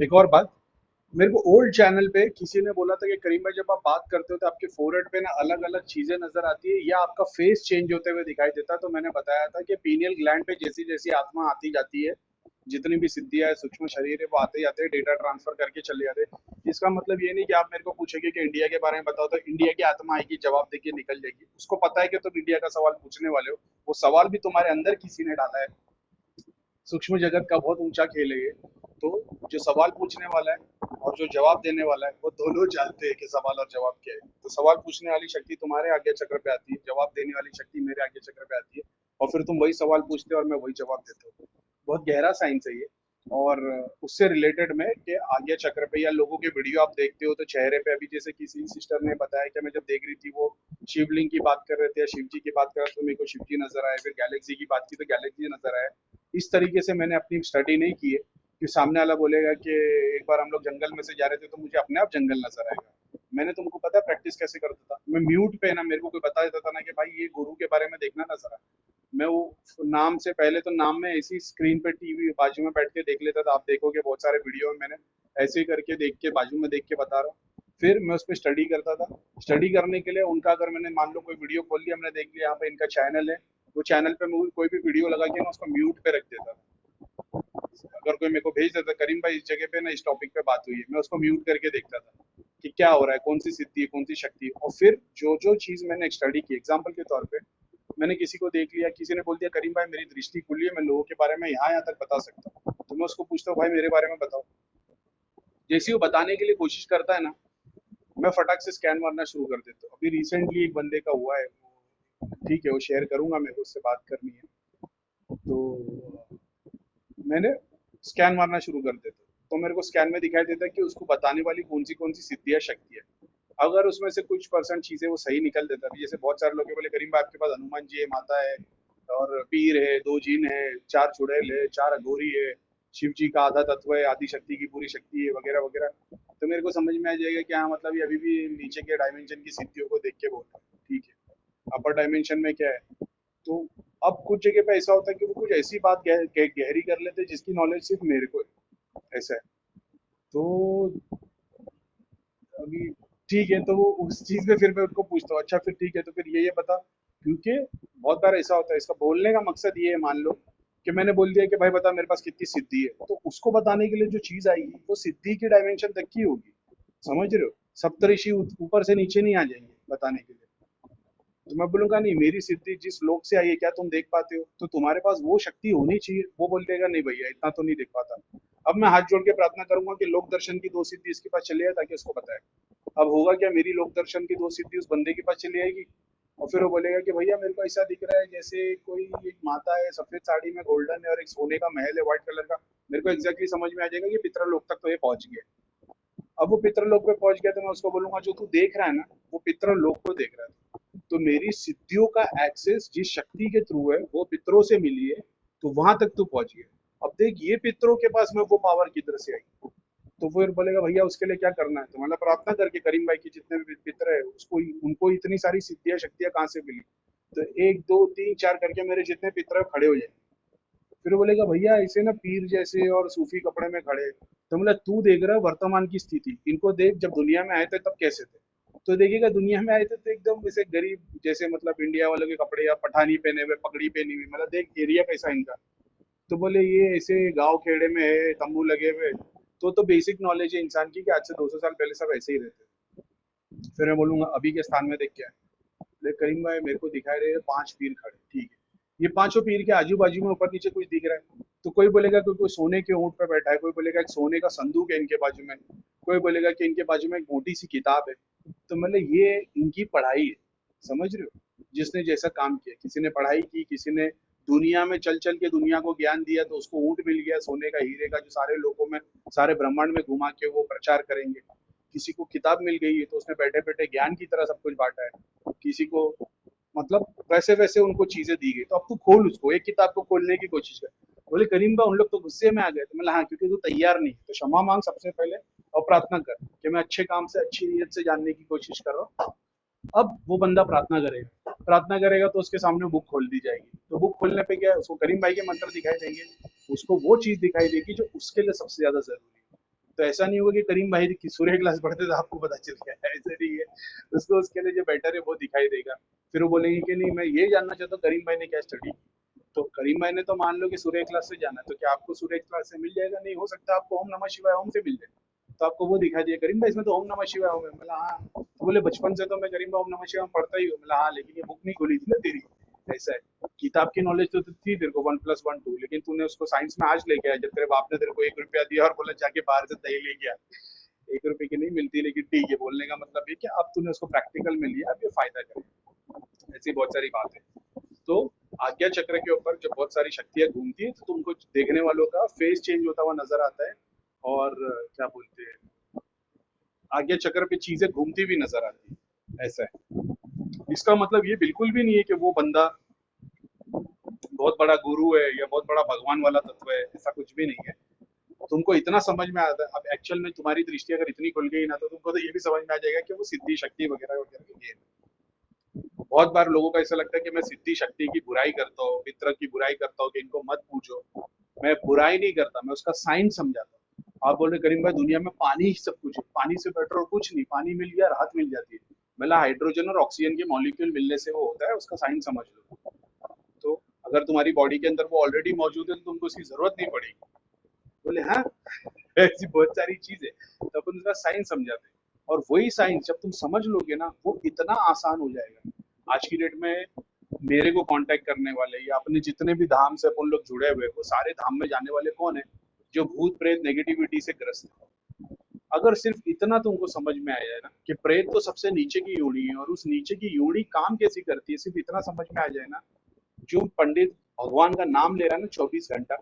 एक और बात, मेरे को ओल्ड चैनल पे किसी ने बोला था कि करीम भाई जब आप बात करते हो तो आपके फोरहेड पे ना अलग अलग चीजें नजर आती है या आपका फेस चेंज होते हुए दिखाई देता है। तो मैंने बताया था कि पीनियल ग्लैंड पे जैसी जैसी आत्मा आती जाती है, जितनी भी सिद्धियां है सूक्ष्म शरीर है वो आते जाते हैं, डेटा ट्रांसफर करके चले जाते हैं। इसका मतलब ये नहीं कि आप मेरे को पूछेंगे कि इंडिया के बारे में बताओ तो इंडिया की आत्मा आएगी जवाब देके निकल जाएगी। उसको पता है कि तुम इंडिया का सवाल पूछने वाले हो, वो सवाल भी तुम्हारे अंदर किसी ने डाला है। सूक्ष्म जगत का बहुत ऊंचा खेल है ये। तो जो सवाल पूछने वाला है और जो जवाब देने वाला है वो दोनों जानते हैं कि सवाल और जवाब क्या है। तो सवाल पूछने वाली शक्ति तुम्हारे आगे चक्र पे आती है, जवाब देने वाली शक्ति मेरे आगे चक्र पे आती है, और फिर तुम वही सवाल पूछते हो और मैं वही जवाब देता हूँ। बहुत गहरा साइंस है ये। और उससे रिलेटेड में कि आगे चक्र पे या लोगों के वीडियो आप देखते हो तो चेहरे पे, अभी जैसे किसी सिस्टर ने बताया कि मैं जब देख रही थी वो शिवलिंग की बात कर रहे थे या शिव जी की बात कर रहे थे तो मेरे को शिव जी नजर आए, फिर गैलेक्सी की बात की तो गैलेक्सी नजर आए। इस तरीके से मैंने अपनी स्टडी नहीं की है कि सामने वाला बोलेगा कि एक बार हम लोग जंगल में से जा रहे थे तो मुझे अपने आप जंगल नजर आएगा। मैंने तुमको पता है प्रैक्टिस कैसे करता था, मैं म्यूट पे ना मेरे को कोई बता देता था ना कि भाई ये गुरु के बारे में देखना ना जरा, मैं वो नाम से पहले तो नाम में ऐसी स्क्रीन पे टीवी बाजू में बैठ के देख लेता था। आप देखोगे बहुत सारे वीडियो में मैंने ऐसे ही करके देख के बाजू में देख के बता रहा हूँ। फिर मैं उस पर स्टडी करता था। स्टडी करने के लिए उनका अगर मैंने मान लो कोई वीडियो खोल लिया, हमने देख लिया यहाँ पे इनका चैनल है, वो चैनल पे मैं कोई भी वीडियो लगा के ना उसको म्यूट पे रख देता था। अगर कोई मेरे को भेज देता करीम भाई इस जगह पे ना इस टॉपिक पे बात हुई है, मैं उसको म्यूट करके देखता था कि क्या हो रहा है, कौन सी सिद्धि है, कौन सी शक्ति है। और फिर जो जो चीज मैंने स्टडी की, एग्जाम्पल के तौर पे मैंने किसी को देख लिया, किसी ने बोल दिया करीम भाई मेरी दृष्टि खुली है, मैं लोगों के बारे में यहाँ यहाँ तक बता सकता हूँ, तो मैं उसको पूछता हूँ भाई मेरे बारे में बताओ। जैसे वो बताने के लिए कोशिश करता है ना, मैं फटाक से स्कैन मारना शुरू कर देता हूँ। अभी रिसेंटली एक बंदे का हुआ है, ठीक है वो शेयर करूंगा, मेरे को उससे बात करनी है। तो मैंने स्कैन मारना शुरू कर देता हूँ तो मेरे को स्कैन में दिखाई देता है कि उसको बताने वाली कौन सी सिद्धियाँ शक्ति है। अगर उसमें से कुछ परसेंट चीजें वो सही निकल देता है, जैसे बहुत सारे लोग बोले करीम भाई आपके पास हनुमान जी है, माता है और पीर है, दो जीन है, चार चुड़ैल है, चार अघोरी है, शिव जी का आधा तत्व है, आदि शक्ति की पूरी शक्ति है वगैरह वगैरह, तो मेरे को समझ में आ जाएगा कि हाँ मतलब ये अभी भी नीचे के डायमेंशन की सिद्धियों को देख के बोल रहा है। ठीक है, अपर डायमेंशन में क्या है। तो अब कुछ जगह पे ऐसा होता है कि वो कुछ ऐसी बात गहरी कर लेते हैं जिसकी नॉलेज सिर्फ मेरे को है, ऐसा है। तो अभी ठीक है, तो वो उस चीज में फिर मैं उनको पूछता हूँ अच्छा फिर ठीक है तो फिर ये बता, क्योंकि बहुत बार ऐसा होता है, इसका बोलने का मकसद ये है, मान लो कि मैंने बोल दिया कि भाई बता मेरे पास कितनी सिद्धि है, तो उसको बताने के लिए जो चीज आएगी वो सिद्धि की डायमेंशन तक की होगी। समझ रहे हो, सप्तऋषि ऊपर से नीचे नहीं आ जाएंगे बताने के लिए। तो मैं बोलूंगा नहीं मेरी सिद्धि जिस लोक से आई है क्या तुम देख पाते हो, तो तुम्हारे पास वो शक्ति होनी चाहिए। वो बोल देगा नहीं भैया इतना तो नहीं देख पाता। अब मैं हाथ जोड़ के प्रार्थना करूंगा कि लोक दर्शन की दो सिद्धि इसके पास चले जाए ताकि उसको बताए। अब होगा क्या, मेरी लोक दर्शन की दो सिद्धि उस बंदे के पास चली आएगी और फिर वो बोलेगा कि भैया मेरे को ऐसा दिख रहा है जैसे कोई एक माता है सफेद साड़ी में गोल्डन है और एक सोने का महल है व्हाइट कलर का। मेरे को एग्जैक्टली समझ में आ जाएगा कि पितृलोक तक तो ये पहुंच गया। अब वो पितृलोक पे पहुंच गया तो मैं उसको बोलूंगा जो तू देख रहा है ना वो पितृलोक को देख रहा है। तो मेरी सिद्धियों का एक्सेस जिस शक्ति के थ्रू है वो पितरों से मिली है, तो वहां तक तू पहुंच गया। अब देख ये पितरों के पास में वो पावर किधर से आई। तो फिर बोलेगा भैया उसके लिए क्या करना है, तो मतलब प्रार्थना करके करीम भाई की जितने भी पितर है उसको उनको इतनी सारी सिद्धियां शक्तियां कहाँ से मिली। तो एक दो तीन चार करके मेरे जितने पितर है खड़े हो जाए। फिर बोलेगा भैया ऐसे ना पीर जैसे और सूफी कपड़े में खड़े, तो मतलब तू देख रहा है वर्तमान की स्थिति, इनको देख जब दुनिया में आए थे तब कैसे थे। तो देखिएगा दुनिया में आए थे तो एकदम जैसे गरीब जैसे मतलब इंडिया वालों के कपड़े या पठानी पहने हुए पगड़ी पहनी हुई, मतलब देख एरिया कैसा इनका। तो बोले ये ऐसे गांव खेड़े में है तंबू लगे हुए। तो बेसिक नॉलेज है इंसान की कि आज से 200 साल पहले सब ऐसे ही रहते थे। फिर मैं बोलूंगा अभी के स्थान में देख क्या है। बोले करीम भाई मेरे को दिखाई रहे हैं पांच पीर खड़े, ठीक है, ये पांचों पीर के आजू बाजू में ऊपर नीचे कुछ दिख रहा है। तो कोई बोलेगा कि कोई सोने के ऊंट पे बैठा है, कोई बोलेगा एक सोने का संदूक है इनके बाजू में, कोई बोलेगा कि इनके बाजू में एक मोटी सी किताब है। तो मतलब ये इनकी पढ़ाई है। समझ रहे हो, जिसने जैसा काम किया, किसी ने पढ़ाई की, किसी ने दुनिया में चल चल के दुनिया को ज्ञान दिया तो उसको ऊंट मिल गया सोने का हीरे का जो सारे लोगों में सारे ब्रह्मांड में घुमा के वो प्रचार करेंगे। किसी को किताब मिल गई है तो उसने बैठे बैठे ज्ञान की तरह सब कुछ बांटा है। किसी को मतलब वैसे वैसे उनको चीजें दी गई। तो अब तू खोल उसको, एक किताब को खोलने की कोशिश कर। बोले करीम भाई उन लोग तो गुस्से में आ गए, तो मतलब हाँ क्योंकि तू तैयार नहीं, तो क्षमा मांग सबसे पहले और प्रार्थना कर कि मैं अच्छे काम से अच्छी नीयत से जानने की कोशिश कर रहा हूँ। अब वो बंदा प्रार्थना करेगा, प्रार्थना करेगा तो उसके सामने बुक खोल दी जाएगी। तो बुक खोलने पे क्या है, उसको करीम भाई के मंत्र दिखाई देंगे, उसको वो चीज दिखाई देगी जो उसके लिए सबसे ज्यादा जरूरी है। तो ऐसा नहीं होगा कि करीम भाई की सूर्य क्लास पढ़ते तो आपको पता चल गया, ऐसे नहीं है। उसको उसके लिए जो बेटर है वो दिखाई देगा। फिर वो बोलेंगे कि नहीं मैं ये जानना चाहता हूँ करीम भाई ने क्या स्टडी की। तो करीम भाई ने तो मान लो कि सूर्य क्लास से जाना है, तो क्या आपको सूर्य क्लास से मिल जाएगा? नहीं हो सकता, आपको ओम नमः शिवाय ओम से मिल जाए। तो आपको वो दिखा दिया करीम भाई इसमें तो ओम नमः शिवाय ओम है। बोला हाँ। तो बोले बचपन से तो मैं करीम भाई ओम नमः शिवाय ओम पढ़ता ही हूँ। बोला हाँ, लेकिन ये बुक नहीं खोली थी ना तेरी। ऐसा है, किताब की नॉलेज तो थी तेरे को 1+1 2, लेकिन तूने उसको साइंस में आज लेके आया जब तेरे बाप ने तेरे को 1 रुपया दिया और बोला जाके बाहर से दही लेके आ। 1 रुपए की नहीं मिलती, लेकिन ठीक है, बोलने का मतलब ये कि अब तूने उसको प्रैक्टिकल में लिया, अब ये फायदा करे। ऐसी बहुत सारी बात है। तो आज्ञा चक्र के ऊपर जब बहुत सारी शक्तियां घूमती है तो तुमको देखने वालों का फेस चेंज होता हुआ नजर आता है। और क्या बोलते हैं, आज्ञा चक्र पे चीजें घूमती भी नजर आती है। ऐसा है। इसका मतलब ये बिल्कुल भी नहीं है कि वो बंदा बहुत बड़ा गुरु है या बहुत बड़ा भगवान वाला तत्व है, ऐसा कुछ भी नहीं है। तुमको इतना समझ में आता है, अब एक्चुअल में तुम्हारी दृष्टि अगर इतनी खुल गई ना तो तुमको तो ये भी समझ में आ जाएगा कि वो सिद्धि शक्ति वगैरह वगैरह ये है। बहुत बार लोगों को ऐसा लगता है कि मैं सिद्धि शक्ति की बुराई करता हूँ, मित्र की बुराई करता हूँ कि इनको मत पूछो। मैं बुराई नहीं करता, मैं उसका साइन समझाता हूँ। आप बोल रहे करीम भाई दुनिया में पानी ही सब कुछ है, पानी से बेटर और कुछ नहीं, पानी मिल गया राहत मिल जाती है। मतलब हाइड्रोजन और ऑक्सीजन के मॉलिक्यूल मिलने से वो होता है, उसका साइन समझ लो। तो अगर तुम्हारी बॉडी के अंदर वो ऑलरेडी मौजूद है तो तुमको उसकी जरूरत नहीं पड़ेगी। बोले हाँ, ऐसी बहुत सारी चीजें तो अपन उसका साइंस समझाते हैं। और वही साइंस जब तुम समझ लोगे ना वो इतना आसान हो जाएगा। आज की डेट में मेरे को कांटेक्ट करने वाले या अपने जितने भी धाम से अपन लोग जुड़े हुए वो सारे धाम में जाने वाले कौन है? जो भूत प्रेत नेगेटिविटी से ग्रस्त है। अगर सिर्फ इतना तुमको समझ में आ जाए ना कि प्रेत तो सबसे नीचे की योनि है और उस नीचे की योनि काम कैसी करती है, सिर्फ इतना समझ में आ जाए ना। जो पंडित भगवान का नाम ले रहा है ना 24 घंटा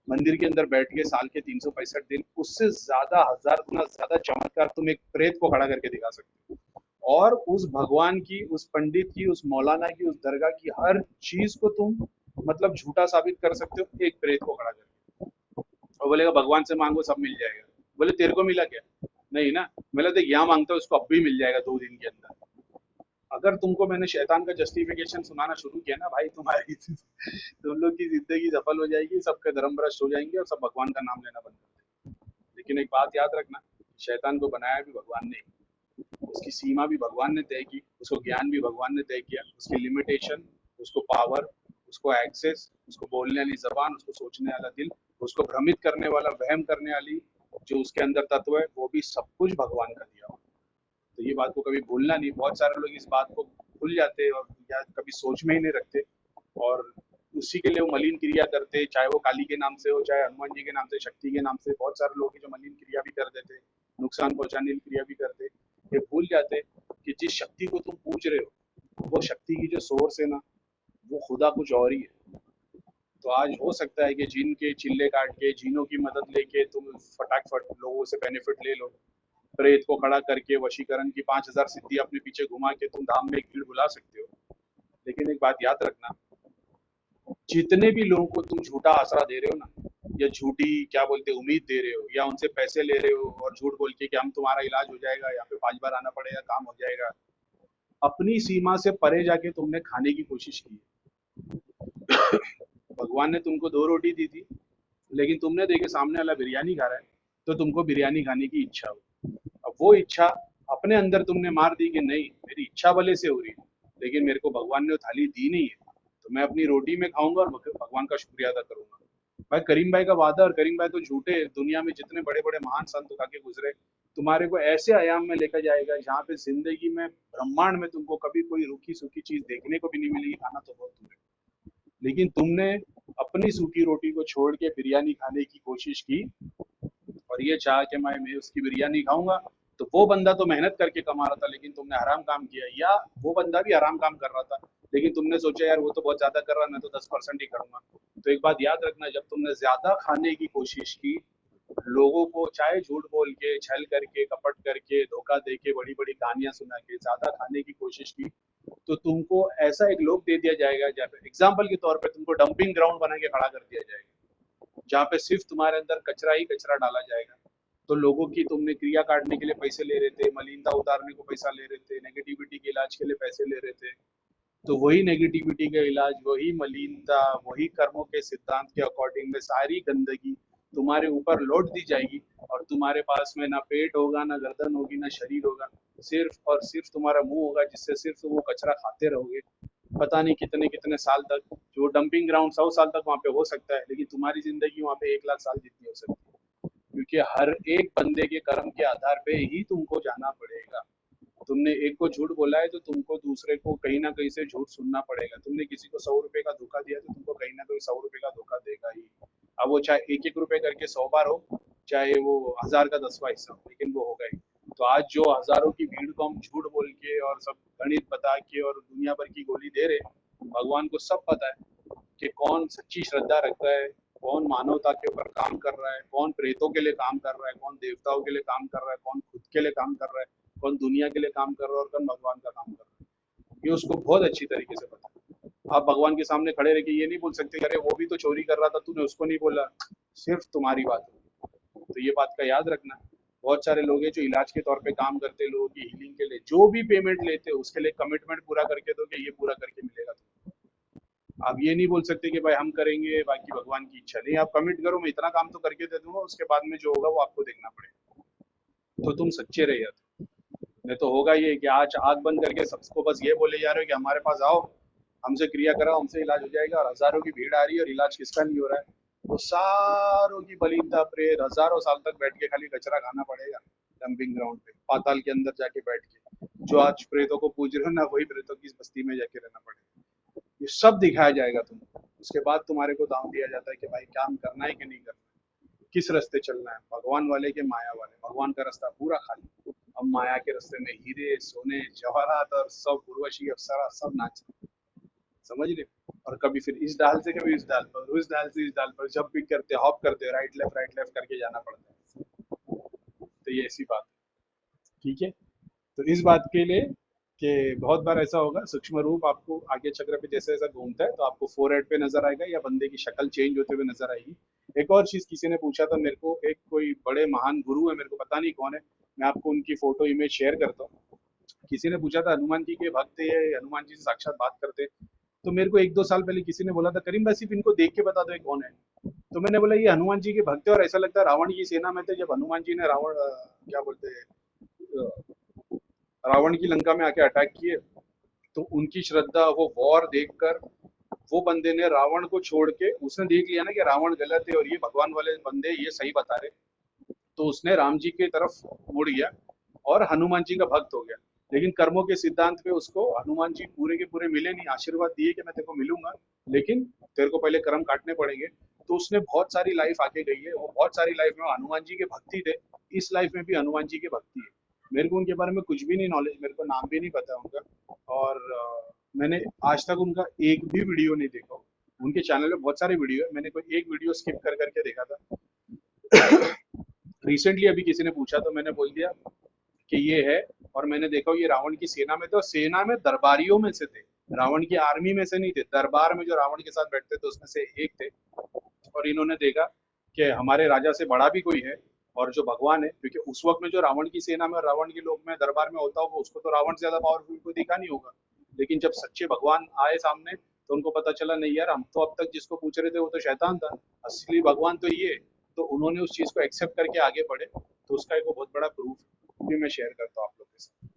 मंदिर के अंदर बैठ के साल के 365 दिन, उससे ज्यादा 1000 गुना ज्यादा चमत्कार तुम एक प्रेत को खड़ा करके दिखा सकते हो। और उस भगवान की, उस पंडित की, उस मौलाना की, उस दरगाह की हर चीज को तुम मतलब झूठा साबित कर सकते हो एक प्रेत को खड़ा करके। और बोलेगा भगवान से मांगो सब मिल जाएगा। बोले तेरे को मिला क्या? नहीं ना। बोले तो यहाँ मांगता हूँ उसको अब भी मिल जाएगा 2 दिन के अंदर। अगर तुमको मैंने शैतान का जस्टिफिकेशन सुनाना शुरू किया ना भाई, तुम्हारी तुम लोग की जिंदगी सफल हो जाएगी, सबके धर्म भ्रष्ट हो जाएंगे और सब भगवान का नाम लेना बंद कर देंगे। लेकिन एक बात याद रखना, शैतान को बनाया भी भगवान ने, उसकी सीमा भी भगवान ने तय की, उसको ज्ञान भी भगवान ने तय किया, उसकी लिमिटेशन, उसको पावर, उसको एक्सेस, उसको बोलने वाली जबान, उसको सोचने वाला दिल, उसको भ्रमित करने वाला, वहम करने वाली जो उसके अंदर तत्व है, वो भी सब कुछ भगवान का दिया हुआ। तो ये बात को कभी भूलना नहीं। बहुत सारे लोग इस बात को भूल जाते हैं और या कभी सोच में ही नहीं रखते, और उसी के लिए वो मलिन क्रिया करते, चाहे वो काली के नाम से हो, चाहे हनुमान जी के नाम से, शक्ति के नाम से। बहुत सारे लोग हैं जो मलिन क्रिया भी कर देते, नुकसान पहुंचाने की क्रिया भी करते। ये भूल जाते कि जिस शक्ति को तुम पूज रहे हो वो शक्ति की जो सोर्स है ना, वो खुदा कुछ और ही है। तो आज हो सकता है कि जिन के चिल्ले काट के, जिनों की मदद लेके तुम फटाफट लोगों से बेनिफिट ले लो, प्रेत को खड़ा करके वशीकरण की 5000 सिद्धि अपने पीछे घुमा के तुम धाम में एक भीड़ बुला सकते हो। लेकिन एक बात याद रखना, जितने भी लोगों को तुम झूठा आसरा दे रहे हो ना, या झूठी क्या बोलते उम्मीद दे रहे हो, या उनसे पैसे ले रहे हो और झूठ बोल के कि हम तुम्हारा इलाज हो जाएगा, यहाँ पे 5 बार आना पड़ेगा काम हो जाएगा, अपनी सीमा से परे जाके तुमने खाने की कोशिश की है। भगवान ने तुमको 2 रोटी दी थी, लेकिन तुमने देखे सामने वाला बिरयानी खा रहा है तो तुमको बिरयानी खाने की इच्छा हो। अब वो इच्छा अपने अंदर तुमने मार दी कि नहीं मेरी इच्छा भले से हो रही है, लेकिन मेरे को भगवान ने वो थाली दी नहीं है, तो मैं अपनी रोटी में खाऊंगा और भगवान का शुक्रिया अदा करूंगा। भाई करीम भाई का वादा, और करीम भाई तो झूठे, दुनिया में जितने बड़े बड़े महान संत उठा के गुजरे, तुम्हारे को ऐसे आयाम में लेकर जाएगा जहाँ पे जिंदगी में ब्रह्मांड में तुमको कभी कोई रूखी सूखी चीज देखने को भी नहीं मिलेगी, खाना तो बहुत दूर है। लेकिन तुमने अपनी सूखी रोटी को छोड़ के बिरयानी खाने की कोशिश की और ये चाह कि मैं उसकी बिरयानी खाऊंगा। तो वो बंदा तो मेहनत करके कमा रहा था लेकिन तुमने हराम काम किया, या वो बंदा भी हराम काम कर रहा था लेकिन तुमने सोचा यार वो तो बहुत ज्यादा कर रहा है, मैं तो 10% ही करूंगा। तो एक बात याद रखना, जब तुमने ज्यादा खाने की कोशिश की, लोगों को चाहे झूठ बोल के, छल करके, कपट करके, धोखा दे के, बड़ी बड़ी कहानियां सुना के ज्यादा खाने की कोशिश की, तो तुमको ऐसा एक लोक दे दिया जाएगा जहाँ पे एग्जाम्पल के तौर पे तुमको डंपिंग ग्राउंड बना के खड़ा कर दिया जाएगा, जहाँ पे सिर्फ तुम्हारे अंदर कचरा ही कचरा डाला जाएगा। तो लोगों की तुमने क्रिया काटने के लिए पैसे ले रहे थे, मलिनता उतारने को पैसा ले रहे थे, नेगेटिविटी के इलाज के लिए पैसे ले रहे थे। तो वही नेगेटिविटी का इलाज, वही मलिनता, वही कर्मों के सिद्धांत के अकॉर्डिंग में सारी गंदगी तुम्हारे ऊपर लौट दी जाएगी, और तुम्हारे पास में ना पेट होगा, ना गर्दन होगी, ना शरीर होगा, सिर्फ और सिर्फ तुम्हारा मुंह होगा, जिससे सिर्फ तुम वो कचरा खाते रहोगे पता नहीं कितने कितने साल तक। जो डंपिंग ग्राउंड 100 साल तक वहाँ पे हो सकता है, लेकिन तुम्हारी जिंदगी वहाँ पे 1 लाख साल जितनी हो सकती है, क्योंकि हर एक बंदे के कर्म के आधार पे ही तुमको जाना पड़ेगा। तुमने एक को झूठ बोला है तो तुमको दूसरे को कहीं ना कहीं से झूठ सुनना पड़ेगा। तुमने किसी को 100 रुपए का धोखा दिया तो तुमको कहीं ना कहीं 100 रुपए का धोखा देगा ही। अब वो चाहे एक एक रुपए करके 100 बार हो, चाहे वो 1000 का 10वां हिस्सा हो, लेकिन वो होगा ही। तो आज जो हजारों की भीड़ को हम झूठ बोल के और सब गणित बता के और दुनिया भर की गोली दे रहे, भगवान को सब पता है कि कौन सच्ची श्रद्धा रखता है, कौन मानवता के ऊपर काम कर रहा है, कौन प्रेतों के लिए काम कर रहा है, कौन देवताओं के लिए काम कर रहा है, कौन खुद के लिए काम कर रहा है, कौन दुनिया के लिए काम कर रहा है और कौन भगवान का काम कर रहा है। ये उसको बहुत अच्छी तरीके से पता है। आप भगवान के सामने खड़े रह के ये नहीं बोल सकते कि अरे वो भी तो चोरी कर रहा था, तूने उसको नहीं बोला। सिर्फ तुम्हारी बात होगी। तो ये बात का याद रखना। बहुत सारे लोग हैं जो इलाज के तौर पे काम करते हैं, लोगों की हीलिंग के लिए जो भी पेमेंट लेते हैं उसके लिए कमिटमेंट पूरा करके दो कि ये पूरा करके मिलेगा तुमको। आप ये नहीं बोल सकते कि भाई हम करेंगे बाकी भगवान की इच्छा नहीं। आप कमिट करो, मैं इतना काम तो करके दे दूंगा, उसके बाद में जो होगा वो आपको देखना पड़ेगा। तो तुम सच्चे रह जाते। नहीं तो होगा ये कि आज आंख बंद करके सबको बस ये बोले जा रहे हो कि हमारे पास आओ, हमसे क्रिया कराओ, हमसे इलाज हो जाएगा, और हजारों की भीड़ आ रही है और इलाज किसका नहीं हो रहा है। तो सारों की बलिंदा प्रेत हजारों साल तक बैठ के खाली कचरा खाना पड़ेगा डंपिंग ग्राउंड पे, पाताल के अंदर जाके बैठ के। जो आज प्रेतों को पूज रहे हो ना, वही प्रेतों की इस बस्ती में जाके रहना पड़ेगा। ये सब दिखाया जाएगा तुमको। उसके बाद तुम्हारे को दाम दिया जाता है कि भाई काम करना है कि नहीं करना है, किस रास्ते चलना है, भगवान वाले के माया वाले। भगवान का रास्ता पूरा खाली, अब माया के रास्ते में हीरे सोने जवाहरात और सब उर्वशी अप्सरा सब नाच, समझ रहे। और कभी फिर इस डाल से कभी इस डाल पर, उस डाल से इस डाल पर, जब भी करते हॉप करते राइट लेफ्ट करके जाना पड़ता है। तो ये ऐसी बात है। ठीक है। तो इस बात के लिए कि बहुत बार ऐसा होगा, सूक्ष्म रूप आपको आगे चक्र पे जैसे जैसा घूमता है तो आपको फोरहेड पे नजर आएगा या बंदे की शक्ल चेंज होते हुए नजर आएगी। एक और चीज किसी ने पूछा था मेरे को, एक कोई बड़े महान गुरु है, मेरे को पता नहीं कौन है, मैं आपको उनकी फोटो इमेज शेयर करता हूँ। किसी ने पूछा था हनुमान जी के भक्त है, हनुमान जी से साक्षात बात करते हैं। तो मेरे को 1-2 साल पहले किसी ने बोला था करीम भाई सिर्फ इनको देख के बता दो ये कौन है। तो मैंने बोला ये हनुमान जी के भक्त है, और ऐसा लगता है रावण की सेना में थे जब हनुमान जी ने रावण क्या बोलते हैं रावण की लंका में आके अटैक किए। तो उनकी श्रद्धा, वो वॉर देखकर वो बंदे ने रावण को छोड़ के, उसने देख लिया ना कि रावण गलत है और ये भगवान वाले बंदे ये सही बता रहे, तो उसने राम जी की तरफ मुड़ गया और हनुमान जी का भक्त हो गया। लेकिन कर्मों के सिद्धांत पे उसको हनुमान जी पूरे के पूरे मिले नहीं, आशीर्वाद दिए कि मैं तेरे को मिलूंगा, लेकिन तेरे को पहले कर्म काटने पड़ेंगे। तो उसने बहुत सारी लाइफ आके गई है, वो बहुत सारी लाइफ में हनुमान जी के भक्ति थे। इस लाइफ में भी हनुमान जी के भक्ति है। मेरे को उनके बारे में कुछ भी नहीं नॉलेज, मेरे को नाम भी नहीं पता उनका। और मैंने आज तक उनका एक भी वीडियो नहीं देखा। उनके चैनल में बहुत सारे वीडियो है, मैंने कोई एक वीडियो स्किप कर करके देखा था। रिसेंटली अभी किसी ने पूछा तो मैंने बोल दिया कि ये है। और मैंने देखा ये रावण की सेना में थे, और सेना में दरबारियों में से थे, रावण की आर्मी में से नहीं थे। दरबार में जो रावण के साथ बैठते थे उसमें से एक थे। और इन्होंने देखा कि हमारे राजा से बड़ा भी कोई है और जो भगवान है, क्योंकि उस वक्त में जो रावण की सेना में और रावण के लोग में दरबार में होता होगा उसको तो रावण से ज्यादा पावरफुल कोई दिखा नहीं होगा। लेकिन जब सच्चे भगवान आए सामने तो उनको पता चला नहीं यार, हम तो अब तक जिसको पूछ रहे थे वो तो शैतान था, असली भगवान तो ये है। तो उन्होंने उस चीज को एक्सेप्ट करके आगे बढ़े। तो उसका एक बहुत बड़ा प्रूफ भी मैं शेयर करता हूँ आप लोग के साथ।